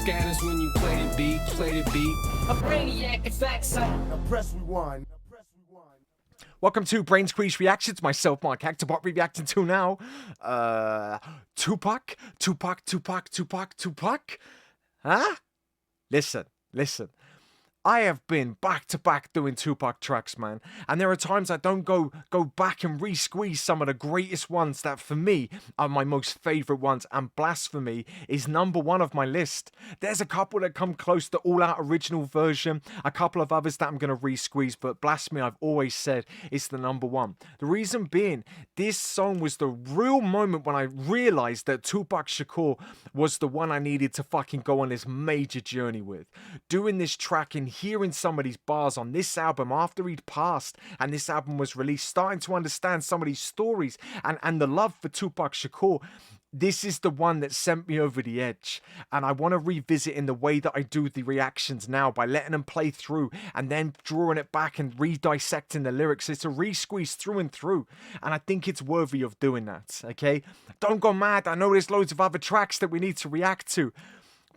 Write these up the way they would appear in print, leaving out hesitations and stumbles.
scatters when you play the beat, A brainiac effects. Now press rewind. Welcome to Brainsqueeze Reactions. Myself, Mark Hector. What we reacting to now? Tupac? Huh? Listen. I have been back to back doing Tupac tracks, man. And there are times I don't go back and re-squeeze some of the greatest ones that for me are my most favorite ones. And Blasphemy is #1 of my list. There's a couple that come close to All Out original version. A couple of others that I'm going to re-squeeze. But Blasphemy, I've always said, is the #1. The reason being, this song was the real moment when I realized that Tupac Shakur was the one I needed to fucking go on this major journey with. Doing this track and hearing some of these bars on this album after he'd passed and this album was released, starting to understand some of these stories and the love for Tupac Shakur, this is the one that sent me over the edge. And I want to revisit in the way that I do the reactions now, by letting them play through and then drawing it back and re-dissecting the lyrics. It's a re-squeeze through and through, and I think it's worthy of doing that, okay? Don't go mad. I know there's loads of other tracks that we need to react to,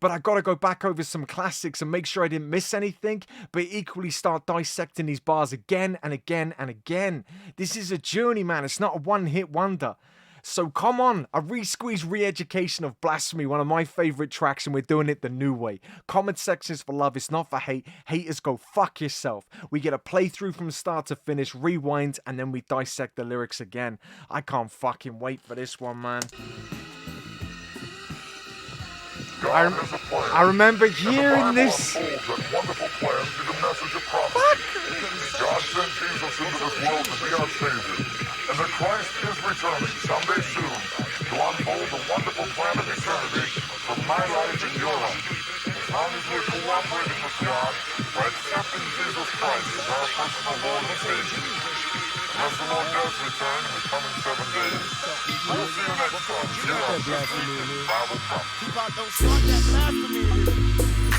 but I gotta go back over some classics and make sure I didn't miss anything, but equally start dissecting these bars again and again and again. This is a journey, man. It's not a one-hit wonder. So come on, a re-squeeze re-education of Blasphemy, one of my favorite tracks, and we're doing it the new way. Comment sections for love, it's not for hate. Haters, go fuck yourself. We get a playthrough from start to finish, rewind, and then we dissect the lyrics again. I can't fucking wait for this one, man. I remember hearing this. God sent Jesus into this world to be our Savior, and that Christ is returning someday soon to unfold the wonderful plan of eternity for my life and your life. As long as we're cooperating with God by accepting Jesus Christ as our personal Lord and Savior. As the Lord does return in the coming 7 days, we'll see you next time here on Bible Prophecy.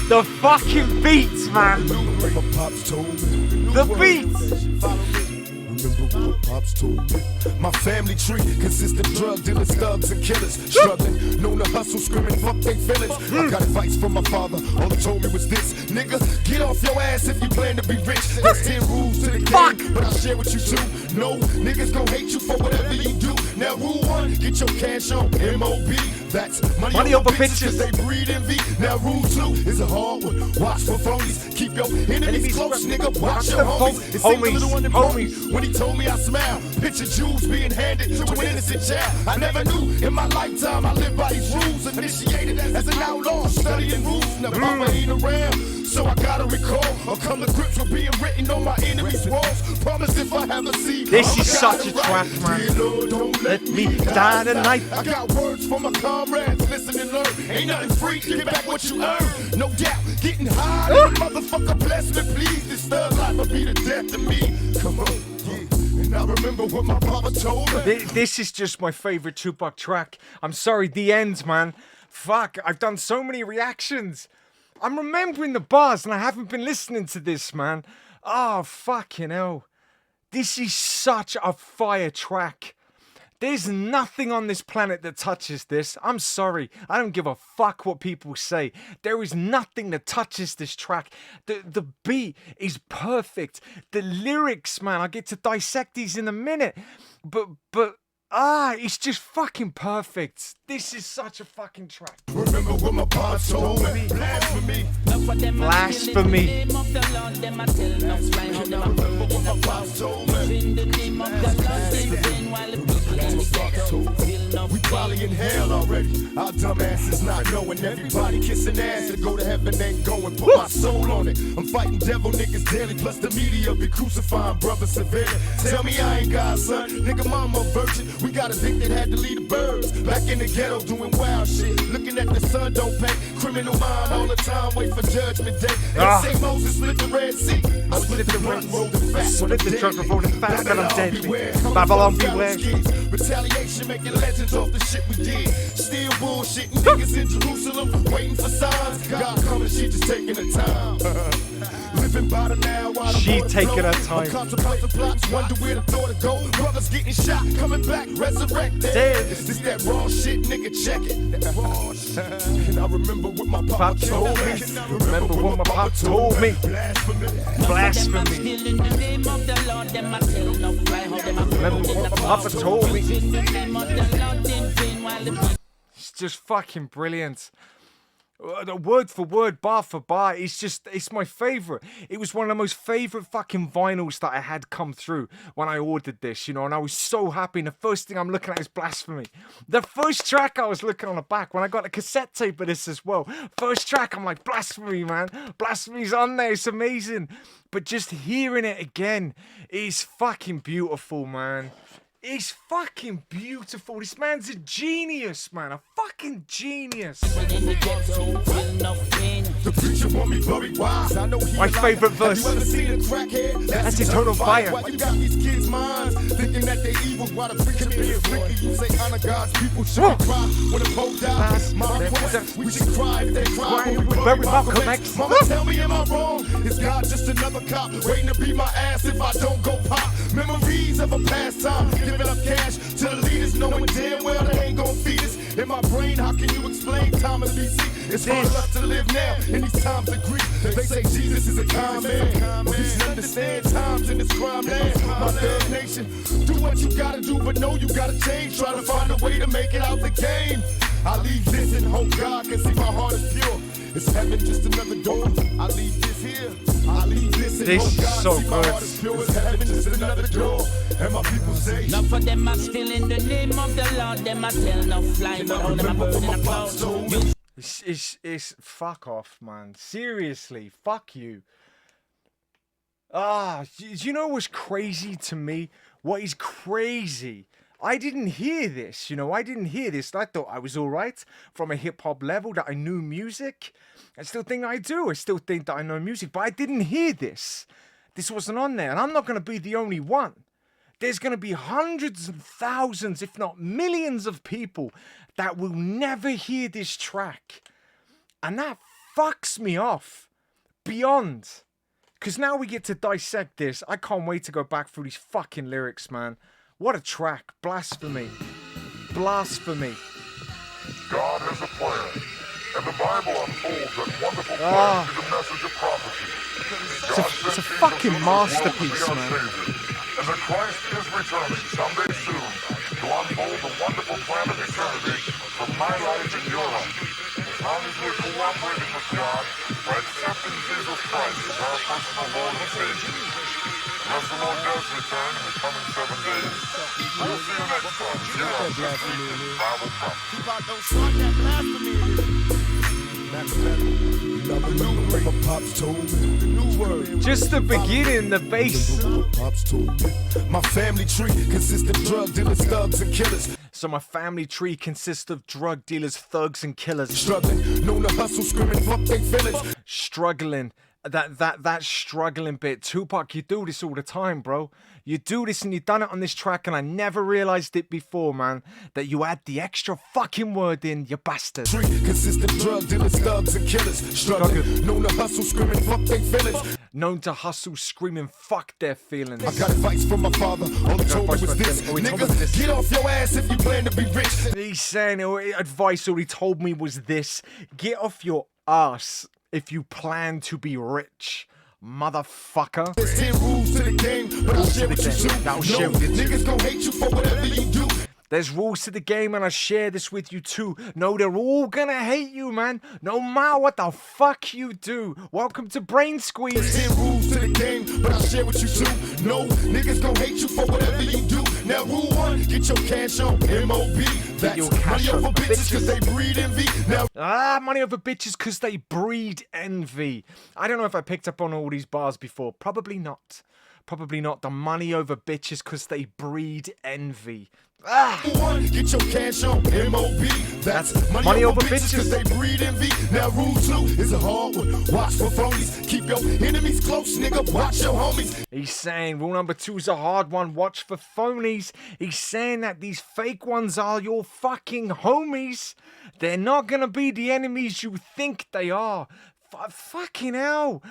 The fucking beats, man. The beats. Remember what Pops told me? My family tree consists of drug dealers, thugs, and killers. Struggling, known to hustle, screaming, fuck they feelings. I got advice from my father, all he told me was this: nigga, get off your ass if you plan to be rich. There's 10 rules to the game, but I'll share with you too. No, niggas gon' hate you for whatever you do. Now rule 1, get your cash on M.O.B. That's money over bitches, they breed envy. Now rule 2 is a hard one. Watch for phonies, keep your enemies close, nigga. Watch your homies. It seemed a little unimportant when he told me I smile. Picture Jews being handed to an innocent child. I never knew in my lifetime I lived by these rules. Initiated as an outlaw, studying rules. Now mama ain't around, so I gotta recall or come to grips with being written on my enemies' walls. Promise if I have a seed. This is such a track, man. Lord, don't let me die tonight. I got words for my comrades, listen and learn. Ain't nothing free, get back what you earn. No doubt, getting high, motherfucker bless me, please. This thug life will be the death of me. Come on. I remember what my papa told me. This is just my favorite Tupac track. I'm sorry, the end, man. Fuck, I've done so many reactions. I'm remembering the bars and I haven't been listening to this, man. Oh, fucking hell. This is such a fire track. There's nothing on this planet that touches this. I'm sorry. I don't give a fuck what people say. There is nothing that touches this track. The beat is perfect. The lyrics, man, I get to dissect these in a minute. But it's just fucking perfect. This is such a fucking track. Remember what my pops told me? Blasphemy. Blasphemy. We probably in hell already. Our dumb asses not knowing. Everybody kissing ass to go to heaven ain't going. Put my soul on it. I'm fighting devil niggas daily. Plus the media be crucifying brothers severely. Tell me I ain't God, son. Nigga, mama a virgin. We got a dick that had to lead the birds. Back in the ghetto doing wild shit. Looking at the sun don't pay. Criminal mind all the time. Wait for judgment day. And say Moses split the Red Sea. I split the Red Sea. Split the truck and roll the fact that I'm dead. Babylon beware. Retaliation making legends off the shit we did. Still bullshitting niggas in Jerusalem, waiting for signs. God coming, she just taking the time. Living by the now, while the She water taking flow. her time. I'm contemplating plots, wonder where the thought to go. Brothers getting shot, coming back, resurrected. Damn. This that raw shit, nigga, check it. That raw shit. And I remember what my papa told me. Remember what my pop told me. Blasphemy. Still in the name of the Lord, them I tell no fly, how them I Remember what my papa told me. in the name of the Lord, in vain while the It's just fucking brilliant. Word for word, bar for bar, it's my favourite. It was one of the most favourite fucking vinyls that I had come through when I ordered this, you know, and I was so happy. And the first thing I'm looking at is Blasphemy. The first track I was looking on the back when I got a cassette tape of this as well. First track, I'm like, Blasphemy, man. Blasphemy's on there, it's amazing. But just hearing it again is fucking beautiful, man. It's fucking beautiful. This man's a genius, man. A fucking genius. in the ghetto, feel no pain. The preacher want me buried wise. I know he My alive. favourite Have verse. you ever seen a crackhead? That's eternal fire. Why you got these kids' minds thinking that they evil while the preacher being freaky? You say honor God's people should cry when the Pope dies. My request, we should cry if they cry. When we bury Malcolm X. Mama, tell me, am I wrong? Is God just another cop waiting to beat my ass if I don't go pop? Memories of a past time, giving up cash to the leaders, knowing damn well they ain't gon' feed us. In my brain, how can you explain time in BC? It's hard enough to live now in these times of grief. They say Jesus is a kind man, but you should understand times in this crime land. My third nation, do what you gotta do, but know you gotta change. Try to find a way to make it out the game. I leave this and hope God can see my heart is pure. Is heaven just another door? I leave this here. I leave this and This hope is God so see my good. heart is pure. Is heaven just another door? And my people say, Now for them I still in the name of the Lord, them I tell no fly, but all them I burn in a cloud. It's fuck off, man. Seriously, fuck you. Do you know what's crazy to me? What is crazy? I didn't hear this, you know, I didn't hear this. I thought I was alright from a hip-hop level, that I knew music. I still think I do. I still think that I know music, but I didn't hear this. This wasn't on there, and I'm not going to be the only one. There's going to be hundreds and thousands, if not millions of people that will never hear this track. And that fucks me off beyond. Because now we get to dissect this. I can't wait to go back through these fucking lyrics, man. What a track. Blasphemy. Blasphemy. God has a plan, and the Bible unfolds that wonderful plan through the message of prophecy. It's a fucking masterpiece, man. And that Christ is returning someday soon to unfold the wonderful plan of eternity for my life and your life. As long as we're cooperating with God by accepting Jesus Christ as our personal Lord and Savior. Unless the Lord does return in the coming 7 days, we'll see you next time here on Resqueeze Bible Prophecy. Tupac, don't start that blasphemy. My pops told me the new word. Just the beginning, the bass. My pops told me my family tree consists of drug dealers, thugs, and killers. So my family tree consists of drug dealers, thugs, and killers. Struggling, known to hustle, screaming, fuck they feelings. Struggling. That struggling bit. Tupac, you do this all the time, bro. You do this, and you done it on this track, and I never realized it before, man, that you add the extra fucking word in, you bastard. Tree consists of drug dealers, thugs, and killers. Struggling, known to hustle, screaming, fuck they feelings. Known to hustle, screaming, fuck their feelings. I got advice from my father, all he told me was this. Nigga, get off your ass if you plan to be rich. He's saying, advice all he told me was this. Get off your ass if you plan to be rich. Motherfucker. There's 10 rules to the game, but I'll share with you too. I'll share with you too. Niggas gon' hate you for whatever you do. There's rules to the game, and I share this with you too. No, they're all gonna hate you, man. No matter what the fuck you do. Welcome to Brainsqueeze. There's 10 rules to the game, but I'll share with you too. No, niggas gon' hate you for whatever you do. Now rule 1, get your cash on M.O.B. That's your cash money over on bitches cause they breed envy. Now money over bitches cause they breed envy. I don't know if I picked up on all these bars before. Probably not. Probably not. The money over bitches cause they breed envy. One, get your cash on M.O.B. That's money over bitches cause they breed envy. Now rule 2 is a hard one. Watch for phonies. Keep your enemies close, nigga. Watch your homies. He's saying rule number 2 is a hard one. Watch for phonies. He's saying that these fake ones are your fucking homies. They're not gonna be the enemies you think they are. Fucking hell.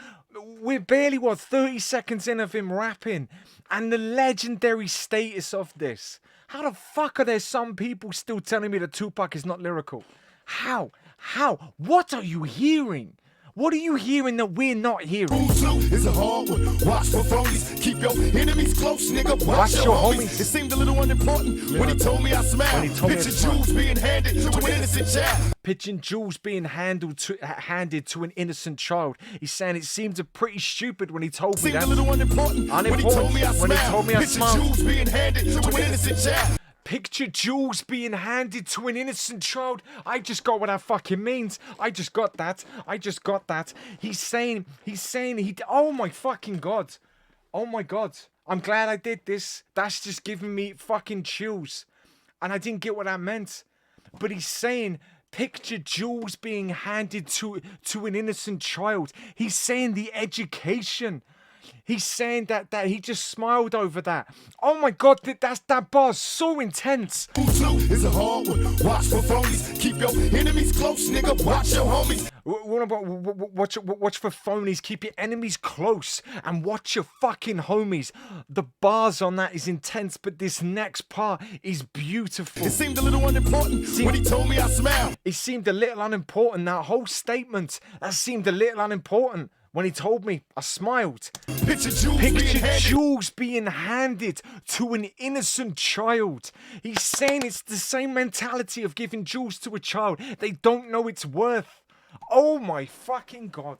we're barely, what, 30 seconds in of him rapping. And the legendary status of this. How the fuck are there some people still telling me that Tupac is not lyrical? How? How? What are you hearing? What are you hearing that we're not hearing? Is a hard one. Watch for phonies. Keep your enemies close, nigga. Watch your homies. It seemed a little unimportant when he told me I smiled. Picture jewels being handed to an innocent child. Pitching jewels being handed to an innocent child. He's saying it seemed pretty stupid when he told me that. Seemed a little unimportant when he told me I smiled. Picture jewels being handed to an innocent child. Picture jewels being handed to an innocent child. I just got what that fucking means. I just got that. He's saying oh my fucking God. Oh my God. I'm glad I did this. That's just giving me fucking chills. And I didn't get what that meant. But he's saying, picture jewels being handed to an innocent child. He's saying the education. He's saying that he just smiled over that. Oh my God, that bar's so intense. Is a hard one. Watch for phonies. Keep your enemies close, nigga. Watch your homies. Watch for phonies. Keep your enemies close and watch your fucking homies. The bars on that is intense, but this next part is beautiful. It seemed a little unimportant when he told me I smiled. It seemed a little unimportant. That whole statement, that seemed a little unimportant. When he told me, I smiled. Picture jewels being handed to an innocent child. He's saying it's the same mentality of giving jewels to a child. They don't know its worth. Oh my fucking God.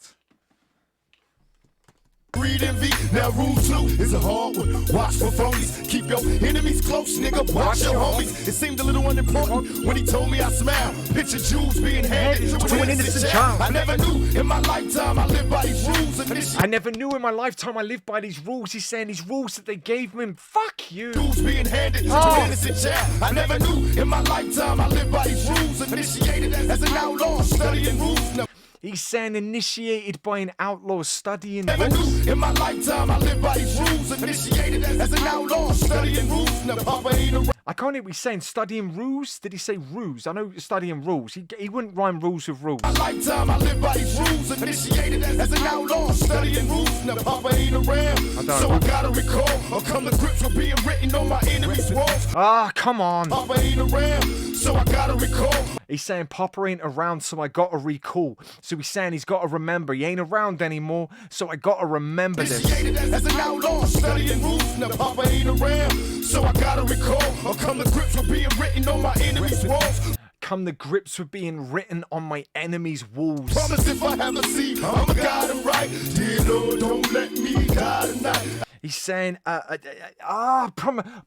Read envy. Now rule 2 is a hard one. Watch for phonies. Keep your enemies close, nigga. Watch your homies. It seemed a little unimportant when he told me I smiled. Picture jewels being handed to an innocent child. I never knew in my lifetime I lived by these rules. I never knew in my lifetime I lived by these rules. He's saying these rules that they gave him. Fuck you. Jewels being handed to an innocent child. I never knew in my lifetime I lived by these rules. Initiated as an outlaw, studying rules. No. He's saying initiated by an outlaw studying Never rules. knew in my lifetime I lived by these rules. Initiated as an outlaw, studying rules. Now Papa ain't around. I can't hear what he's saying. Studying rules? Did he say ruse? I know studying rules. He wouldn't rhyme rules with rules. My lifetime I lived by these rules. Initiated as an outlaw, studying rules. Now Papa ain't around. So I gotta recall or come to grips with being written on my enemies' walls. Ah, come on. Papa ain't around. So I gotta recall. He's saying Papa ain't around, so I gotta recall. So he's saying he's gotta remember. He ain't around anymore, so I gotta remember this. Initiated as an outlaw, studying rules. Now Papa ain't around. So I gotta recall or come to grips with being written on my enemies' walls. Come to grips with being written on my enemy's walls. Promise if I have a seed, I'ma guide him right. Dear Lord, don't let me die tonight. He's saying,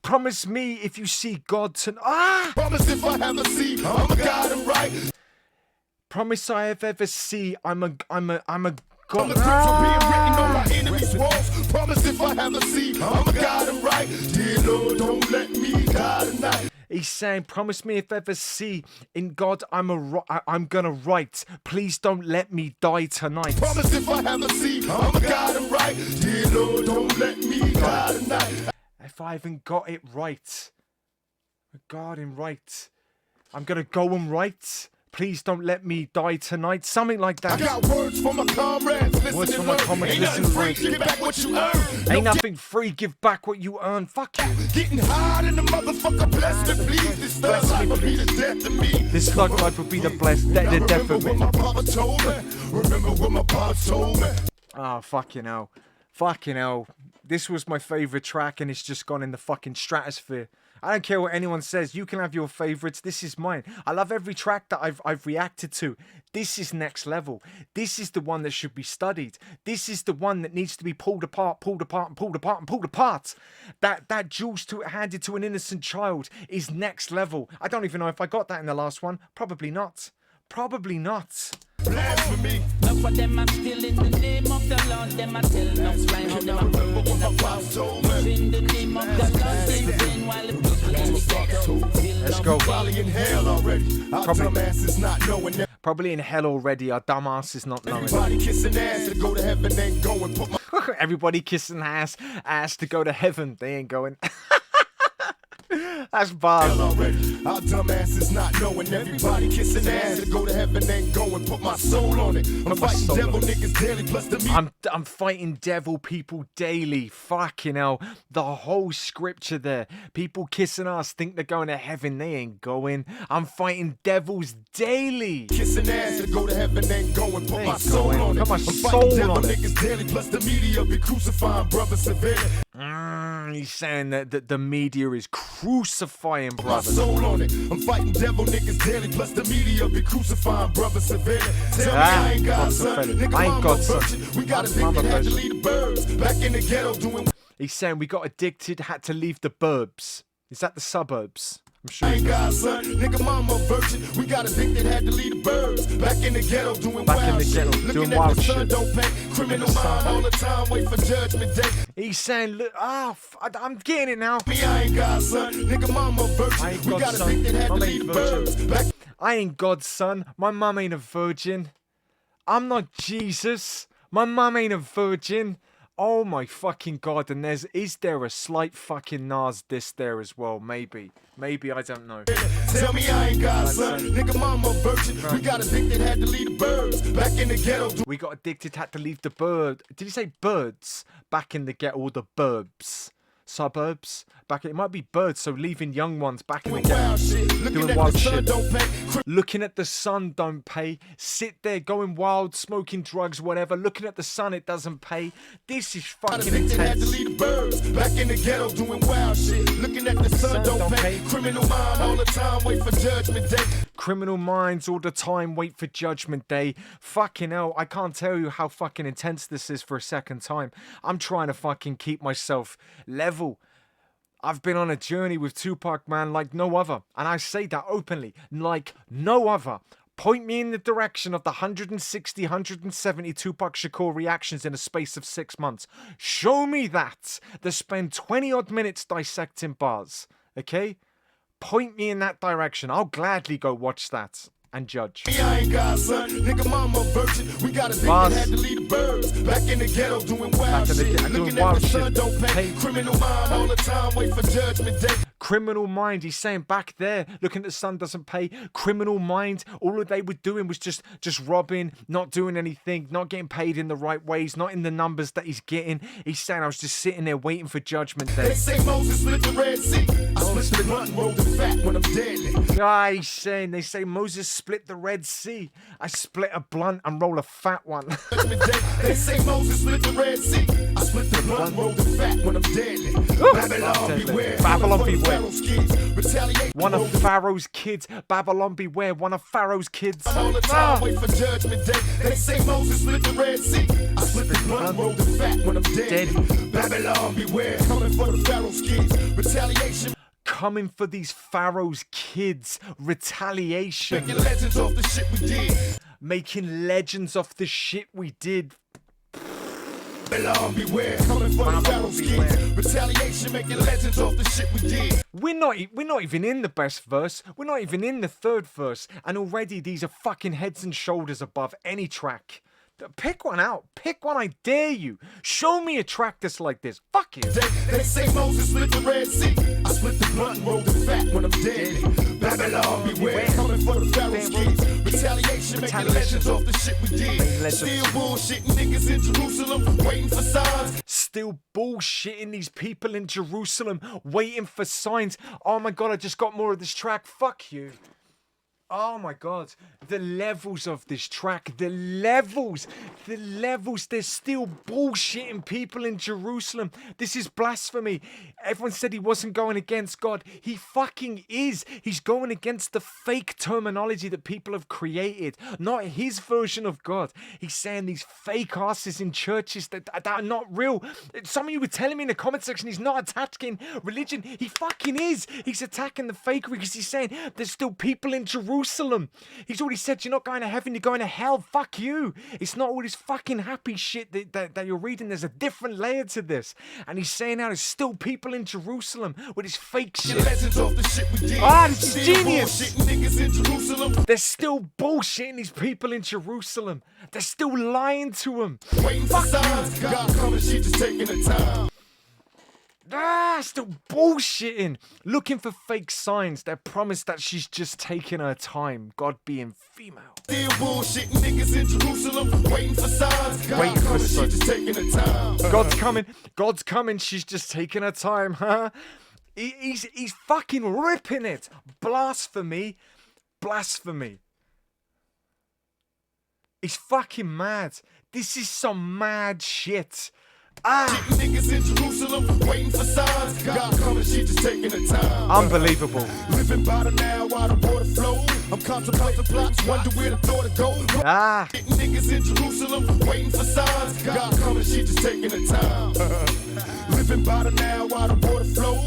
promise me if you see God tonight. Promise if I have a seed, I'ma guide him right. Promise I have ever see, I'm a God. Come to grips with being written on my enemies' walls. Promise if I have a seed, I'ma guide him right. Dear Lord, don't let me die tonight. He's saying, promise me if ever see in God I'm gonna write. Please don't let me die tonight. Promise if I have a seed, I'ma guide him right. Dear Lord, don't let me die tonight. If I haven't got it right, God him right, I'm gonna go and write. Please don't let me die tonight. Something like that. I got words for my comrades. Listen Words for my comrades. Ain't nothing free. Give back what you earn. Ain't nothing free. Give back what you earn. Fuck you. Getting hard in the motherfucker. Bless me, please. This thug life will be the death of me. This thug life will be the death of me. Remember what my papa told me. Remember what my papa told me. Oh, fucking hell. Fucking hell. This was my favourite track and it's just gone in the fucking stratosphere. I don't care what anyone says. You can have your favourites. This is mine. I love every track that I've reacted to. This is next level. This is the one that should be studied. This is the one that needs to be pulled apart, pulled apart, and pulled apart, and pulled apart. That jewels handed to an innocent child is next level. I don't even know if I got that in the last one. Probably not. Probably not. Blasphemy. Enough of them are still in the name of the Lord. Them are telling us right how them are Remember what my papa told me. in the name of the Lord. They sin while the people in the ghetto. Let's go. Probably in hell already. Our dumbasses not knowing that. Probably in hell already. Our dumbass is not knowing. Everybody kissing ass to go to heaven ain't going. Put my Everybody kissing ass to go to heaven. They ain't going. That's bad. Already. Our dumb asses not knowing everybody kissing ass to go to heaven ain't going. Put my soul on it. I'm fighting devil niggas daily plus the meat. I'm fighting devil people daily. Fucking hell. The whole scripture there. People kissing ass think they're going to heaven. They ain't going. I'm fighting devils daily. Kissing ass to go to heaven ain't going. Put my soul on it. Put my I'm soul fighting devil on it. niggas daily plus the media be crucifying brothers severely. He's saying that the media is crucifying My brothers. soul on it. I'm fighting devil niggas daily plus the media be crucifying brothers severely. Tell me I ain't God, son. Nigga, I ain't mama God, son. virgin. We got Mama addicted, had to virgin. leave the birds. Back in the ghetto doing. He's saying we got addicted, had to leave the burbs. Is that the suburbs? I'm sure. I ain't God, son. Nigga, mama virgin. We got addicted, had to leave the birds. Back in the ghetto doing Back in wild the shit. ghetto, Looking doing at wild the sun shit. don't pay. Criminal mind all the time. Wait for judgment day. He's saying, look, I'm getting it now. Me, I ain't God, son. Nigga, mama virgin. I ain't We God, got son. addicted, had to Mum leave ain't the virgin. birds. Back I ain't God's son. My mum ain't a virgin. I'm not Jesus. My mum ain't a virgin. Oh my fucking god. And is there a slight fucking Nas diss there as well? Maybe, I don't know. tell me I ain't God, son. Nigga, mama virgin. We got addicted, had to leave the birds. Back in the ghetto. We got addicted, had to leave the bird. Did you say birds? Back in the ghetto, all the burbs. Suburbs? Back, it might be birds, so leaving young ones back in the ghetto. Wild shit. Looking Doing at wild the sun shit. don't pay. Looking at the sun don't pay. Sit there going wild, smoking drugs, whatever. Looking at the sun, it doesn't pay. This is fucking Addicted, had to intense. leave the birds. Back in the ghetto doing wild shit. Looking at the sun don't pay. Criminal mind all the time. Wait for judgment day. Criminal minds all the time, wait for judgment day. Fucking hell, I can't tell you how fucking intense this is for a second time. I'm trying to fucking keep myself level. I've been on a journey with Tupac, man, like no other. And I say that openly, like no other. Point me in the direction of the 160, 170 Tupac Shakur reactions in a space of 6 months. Show me that. They spend 20 odd minutes dissecting bars. Okay? Point me in that direction. I'll gladly go watch that and judge. Me, I ain't God, son. Nigga, mama virgin. We got addicted, Bars. had to leave the birds. Back in the ghetto doing wild Back in the shit. ghetto doing Looking at wild the sun shit. don't pay. Hey. Criminal mind all the time. Wait for judgment day. Criminal mind, he's saying back there, looking at the sun doesn't pay. Criminal mind, all that they were doing was just robbing, not doing anything, not getting paid in the right ways, not in the numbers that he's getting. He's saying I was just sitting there waiting for judgment They day. say Moses split the Red Sea. I split the blunt and rolled the fat when I'm deadly. Ah, he's saying, they say Moses split the Red Sea. I split a blunt and roll a fat one. Judgment day. They say Moses split the Red Sea. I split the blunt and rolled the fat when I'm deadly. Babylon beware. Babylon beware. Pharaoh's kids. Retaliation. One of Pharaoh's kids, Babylon beware, one of Pharaoh's kids. All the time, wait for judgment day. They say Moses split the Red Sea. I split the blunt, rolled the fat when I'm dead. Babylon beware, coming for the Pharaoh's kids. Retaliation, Coming for these Pharaoh's kids, retaliation. making legends off the shit we did. Making legends off the shit we did. Babylon beware, coming for the Pharaoh's kids. Retaliation, making legends off the shit we did. We're not even in the best verse. We're not even in the third verse. And already these are fucking heads and shoulders above any track. Pick one out. Pick one, I dare you. Show me a track that's like this. Fuck it. They say Moses split the Red Sea. I split the blunt, rolled the fat when I'm dead. Babylon beware, coming for the Pharaoh's kids. Retaliation, making legends off the shit we did. Still bullshitting niggas in Jerusalem, waiting for signs. Still bullshitting these people in Jerusalem, waiting for signs. Oh my god, I just got more of this track. Fuck you. Oh my god, the levels of this track, the levels, they're still bullshitting people in Jerusalem. This is blasphemy. Everyone said he wasn't going against God. He fucking is. He's going against the fake terminology that people have created, not his version of God. He's saying these fake asses in churches that are not real. Some of you were telling me in the comment section he's not attacking religion. He fucking is. He's attacking the fakery because he's saying there's still people in Jerusalem. He's already said you're not going to heaven, you're going to hell. Fuck you. It's not all this fucking happy shit that you're reading. There's a different layer to this. And he's saying now there's still people in Jerusalem with his fake shit. Legends off the shit we did. Ah, this is Still genius. bullshitting niggas in Jerusalem, They're still bullshitting these people in Jerusalem. They're still lying to them. waiting for signs. God coming, she just taking the time. Still bullshitting. Looking for fake signs that promise that she's just taking her time. God being female. Still bullshit niggas in Jerusalem waiting for signs. Waiting for She signs. just taking her time. God's coming. God's coming. She's just taking her time, huh? He's fucking ripping it. Blasphemy. Blasphemy. He's fucking mad. This is some mad shit. Niggas in Jerusalem waiting for signs. God coming, she just taking her time. Unbelievable. Living by the now while the water flow. I'm contemplating plots, wonder where the thought to go. Niggas in Jerusalem waiting for signs. God coming, she just taking her time. Living by the now while the water flow.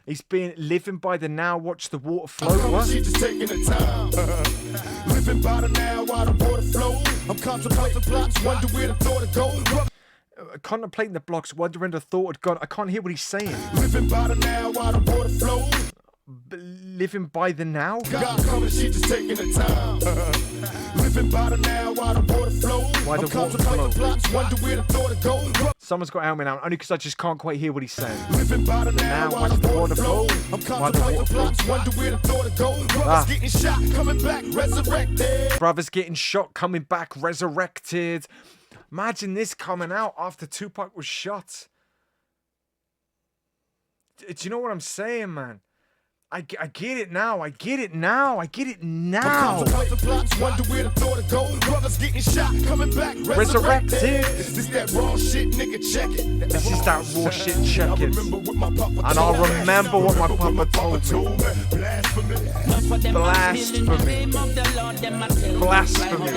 He's been living by the now, watch the water flow. What? She just taking her time. Living by the now while the water flow. I'm contemplating plots, wonder where the thought to go. Contemplating the blocks, wondering the thought had gone. I can't hear what he's saying. Living by the now while the water flow. Living by the now? God coming, she just taking her time. Living by the now while the water flow. Why the I'm water contemplating flow? plots, wonder where the thought to go. Someone's got to help me now, only because I just can't quite hear what he's saying. Living by the now while the water flow. I'm Why the contemplating water plots, wonder where the thought to go. Brothers getting shot, coming back, resurrected. Brothers getting shot, coming back, resurrected. Imagine this coming out after Tupac was shot. Do you know what I'm saying, man? I get it now. I get it now. I get it now. Wonder where the thought to go. Brothers getting shot, coming back, resurrected. Is this that raw shit, nigga? Check it. This is that raw shit. Check it. And I'll remember what my papa told me. Blasphemy. Blasphemy. Blasphemy.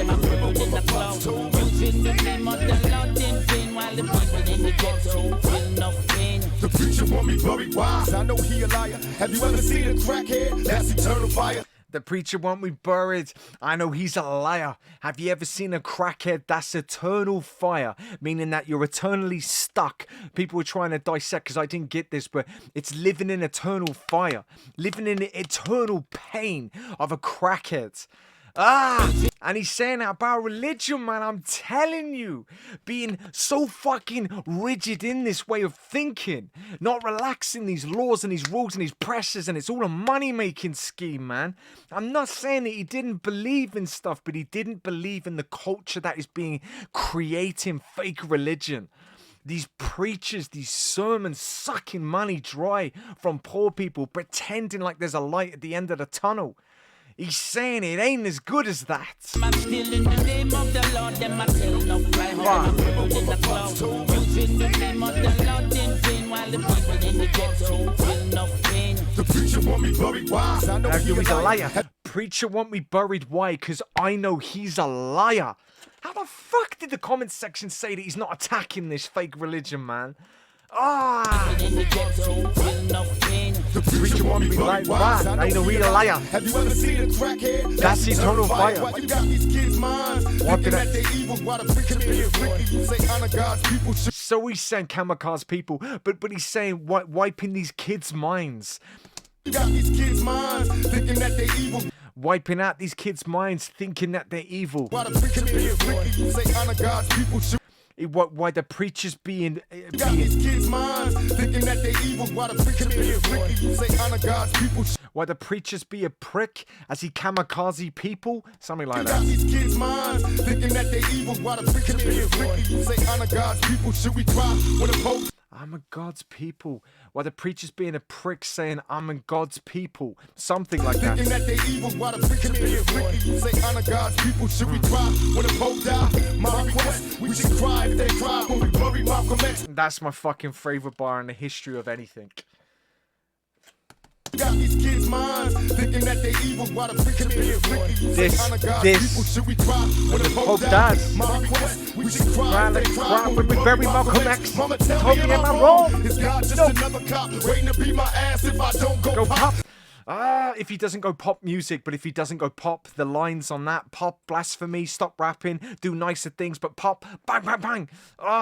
The preacher want me buried wise. I know he a liar. Have you ever seen a crackhead? That's eternal fire. The preacher want me buried. I know he's a liar. Have you ever seen a crackhead? That's eternal fire, meaning that you're eternally stuck. People were trying to dissect because I didn't get this, but it's living in eternal fire, living in the eternal pain of a crackhead. And he's saying that about religion, man. I'm telling you, being so fucking rigid in this way of thinking, not relaxing these laws and these rules and these pressures, and it's all a money-making scheme, man. I'm not saying that he didn't believe in stuff, but he didn't believe in the culture that is being creating fake religion. These preachers, these sermons sucking money dry from poor people, pretending like there's a light at the end of the tunnel. He's saying it ain't as good as that. I'm still in the name of the Lord, them I tell no fly. In the cloud, using the name of the Lord in vain, while the people in the ghetto feel no pain. The preacher want me buried wise. I know He's a liar. Preacher want me buried. Why? Because I know he's a liar. How the fuck did the comment section say that he's not attacking this fake religion, man? In the ghetto feel no pain. The preacher want me buried wise. I know he's a liar. Have you ever seen a crackhead? That's eternal fire. Why you got these kids' minds? Thinking that they evil while the preacher is wicked. You say honor God's people. So he's saying kamikaze people, but he's saying wiping these kids' minds. You got these kids' minds thinking that they evil. Wiping out these kids' minds, thinking that they're evil. While the preacher is wicked. You say honor God's people. Why the preachers being Got these kids' minds thinking that they evil while the preacher is wicked. You say honor God's people. why the preachers be a prick as he kamikaze people, something like You that. got these kids' minds thinking that they evil while the preacher is wicked. You say honor God's people. Should we cry when the post? I'm a God's people. Why the preacher's being a prick saying I'm a God's people, something like that. Thinking that they evil while the preacher is wicked. You say honor God's people. Should we cry when the post die? My request, we should cry if they cry when we bury Malcolm X. That's my fucking favorite bar in the history of anything. Got these kids' minds thinking that they evil while the preacher is wicked. You say honor God's people. Should we cry when the Pope dies? My request, we should cry if they cry when we bury Malcolm X. Mama, tell me am I wrong? Is God just another cop waiting to beat my ass if I don't go pop? If he doesn't go pop music, but if he doesn't go pop, the lines on that, pop, blasphemy, stop rapping, do nicer things, but pop, bang, bang, bang.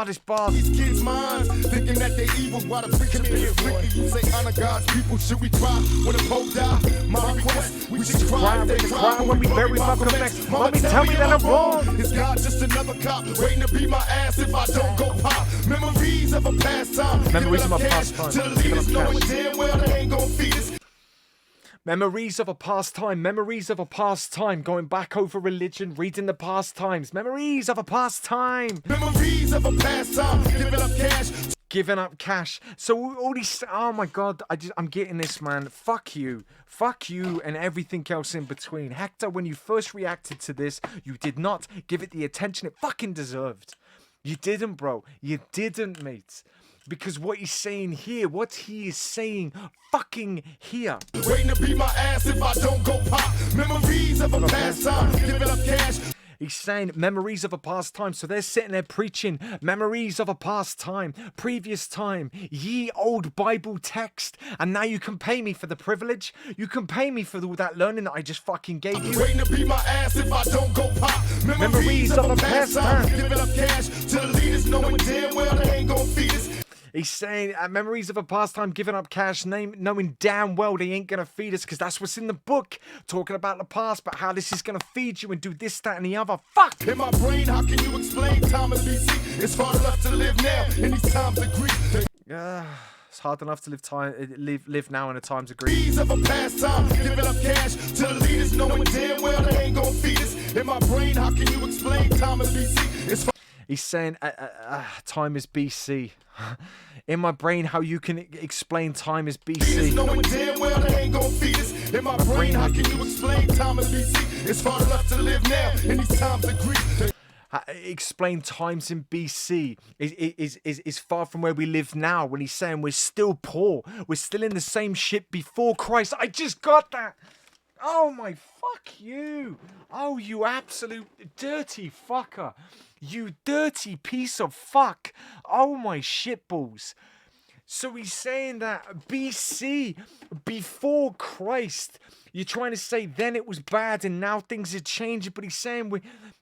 This bar. These kids' minds thinking that they evil while the preacher being wicked. You say honor God's people, should we cry when the Pope die? My request, we should cry if they cry when we bury Malcolm X. Mommy, tell me that I'm wrong. Is God just another cop waiting to beat my ass if I don't go pop? Memories of a past time. Memories of a past time. To the leaders knowing damn well they ain't gonna feed us. Memories of a past time, memories of a past time, going back over religion, reading the past times, memories of a past time. Memories of a past time, giving up cash. Giving up cash. So all these, oh my God, I'm getting this, man. Fuck you, and everything else in between. Hector, when you first reacted to this, you did not give it the attention it fucking deserved. You didn't, bro. You didn't, mate. Because what he's saying here, what he is saying fucking here. Waiting to beat my ass if I don't go pop. Memories of a past time, giving up cash. He's saying memories of a past time. So they're sitting there preaching memories of a past time, previous time, ye old Bible text. And now you can pay me for the privilege. You can pay me for all that learning that I just fucking gave you. Waiting to beat my ass if I don't go pop. Memories of a past time, giving up cash to the leaders knowing damn well they ain't gonna feed us. He's saying memories of a past time, giving up cash, knowing damn well they ain't gonna feed us, because that's what's in the book, talking about the past, but how this is gonna feed you and do this, that, and the other. Fuck! In my brain, how can you explain time in BC? It's hard enough to live now in these times of grief. It's hard enough to live now in the times of grief. Memories of a past time, giving up cash to the leaders knowing damn well they ain't gonna feed us. In my brain, how can you explain time in BC? It's He's saying time is BC. In my brain, how you can explain time is BC. Knowing damn well they ain't gonna feed us. In my brain, how can you explain time is BC? It's hard enough to live now in these times of grief. Explain times in BC is far from where we live now, when he's saying we're still poor. We're still in the same shit before Christ. I just got that. Oh my, fuck you. Oh, you absolute dirty fucker. You dirty piece of fuck. Oh my shitballs. So he's saying that BC, before Christ, you're trying to say then it was bad and now things are changing, but he's saying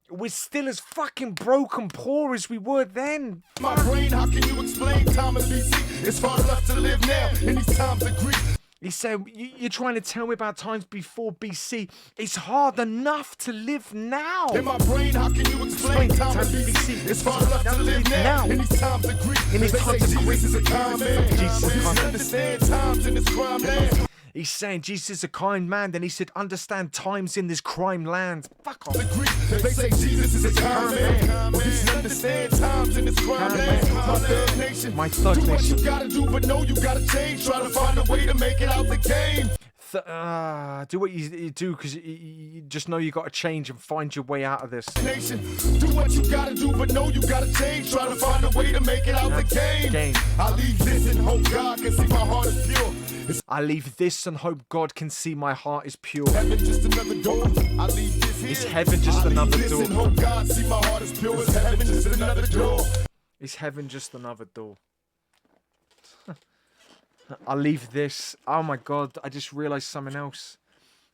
we're still as fucking broke and poor as we were then. My brain, how can you explain time in BC? It's hard enough to live now in these times of grief. He said, you're trying to tell me about times before BC. It's hard enough to live now. In my brain, how can you explain time in BC? It's hard enough to live now in these times of grief. In these times of grief. Jesus is a kind man. Jesus is a kind man. Understand times in this crime land. He's saying Jesus is a kind man. Then he said, understand times in this crime land. Fuck off. They say Jesus is a kind man. But you understand times in this crime land. My third nation. My third nation. Do what nation. you gotta do, but no, you gotta change. Try to find a way to make it out the game. Do what you do, because you just know you got to change and find your way out of this. Nation, do what you gotta do, but no, you gotta change. Try to find a way to make it out the game. I leave this and hope God can see my heart is pure. I leave this and hope God can see my heart is pure. Heaven just another door. I leave this here. Is heaven just another this door? And hope God see my heart is pure. Is heaven just another door? Is heaven just another door? I leave this. Oh my God, I just realized something else.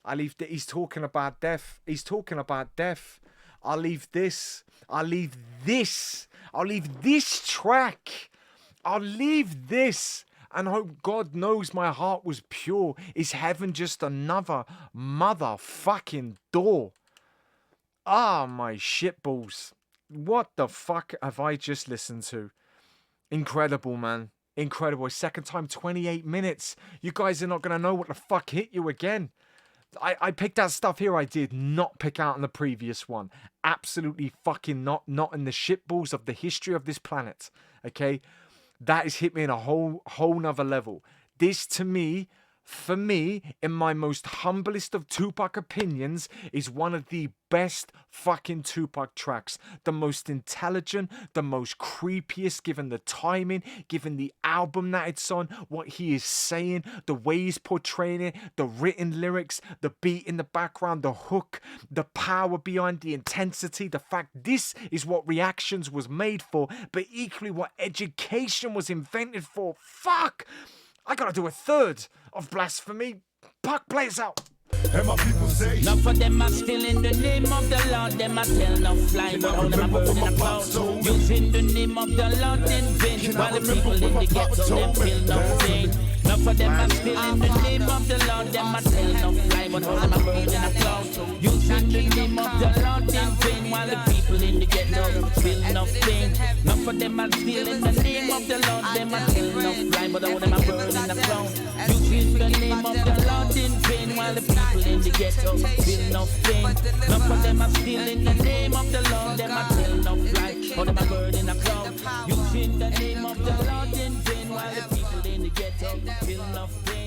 I leave he's talking about death. He's talking about death. I leave this. I leave this. I'll leave this track. I'll leave this and hope God knows my heart was pure. Is heaven just another motherfucking door? Ah, my shitballs. What the fuck have I just listened to? Incredible, man. Incredible. Second time, 28 minutes. You guys are not going to know what the fuck hit you again. I picked out stuff here I did not pick out in the previous one. Absolutely fucking not in the shitballs of the history of this planet. Okay? That has hit me in a whole nother level. This, to me, for me, in my most humblest of Tupac opinions, is one of the best fucking Tupac tracks. The most intelligent, the most creepiest, given the timing, given the album that it's on, what he is saying, the way he's portraying it, the written lyrics, the beat in the background, the hook, the power behind the intensity, the fact this is what Reactions was made for, but equally what Education was invented for. Fuck! I gotta do a third of Blasphemy. Pac plays out. And my people say, Enough of them are still in the name of the Lord. Them are tell no fly, but all them are burning a cloud. Using the name of the Lord in vain. While the people in the ghetto, them feel nothing. Enough of them are still in the name of the Lord. Them are tell no fly, but all them are burning a cloud. Using the name of the Lord in vain. While the people in the ghetto feel nothing. Enough of them are still in the name of the Lord. Them are tell no fly, but all them are burning a cloud. Using the name of the Lord in vain. While the people in the ghetto feel nothing. None of them are still in the name of the Lord. Them are tell no fly, or them are burning a cloud. Using the name of the Lord in vain. While the people in the ghetto feel nothing.